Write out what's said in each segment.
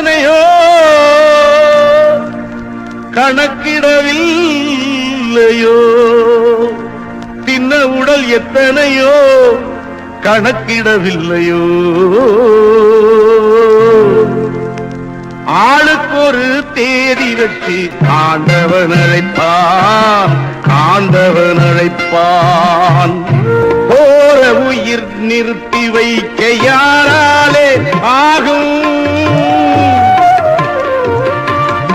எத்தனையோ கணக்கிடவில்லையோ, தின்ன உடல் எத்தனையோ கணக்கிடவில்லையோ. ஆளுக்கு ஒரு தேதி வச்சு ஆண்டவன் அழைப்பான், ஆண்டவன் அழைப்பான். போற உயிர் நிறுத்தி வைக்க யாராலே ஆகும்?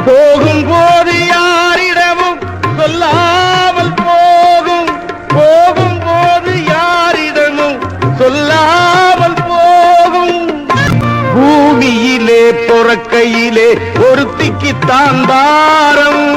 போகும்போது யாரிடமும் சொல்லாமல் போகும், போகும்போது யாரிடமும் சொல்லாமல் போகும். பூமியிலே பொறக்கையிலே ஒருத்திக்குத்தான் பாரம்,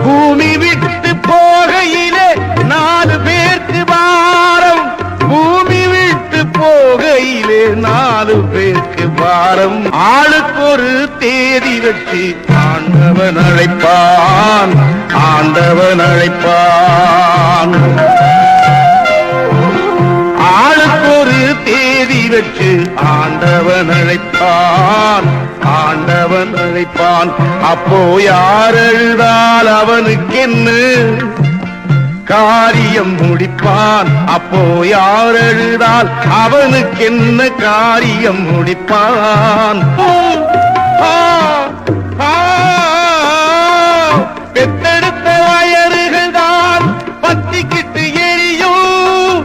பூமி விட்டு போகையிலே 4 பேருக்கு பாரம், பூமி விட்டு போகையிலே 4 பேருக்கு பாரம். ஆளுக்கு ஒரு தேதி வச்சு ஆண்டவன் அழைப்பான், ஆண்டவன் அழைப்பான். ஆளுக்கு ஒரு தேதி வச்சு ஆண்டவன் அழைப்பான், ஆண்டவன் அழைப்பான். அப்போ யார் அழுதால் அவனுக்கு என்ன காரியம் முடிப்பான், அப்போ யார் அழுதால் அவனுக்கு என்ன காரியம் முடிப்பான். பெத்தெடுத்த வயறுகள் தான் பத்திக்கிட்டு எரியும்,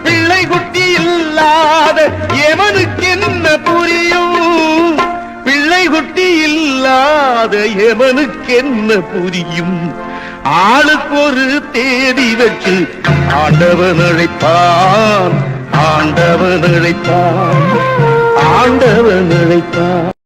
பிள்ளை குட்டி இல்லாத எவனுக்கு என்ன புரியும், பிள்ளை குட்டி இல்லாத எவனுக்கு என்ன புரியும். ஆளுக்கு ஒரு தேதி வச்சு ஆண்டவன் அழைப்பான், ஆண்டவன் அழைப்பான், ஆண்டவன் அழைப்பான்.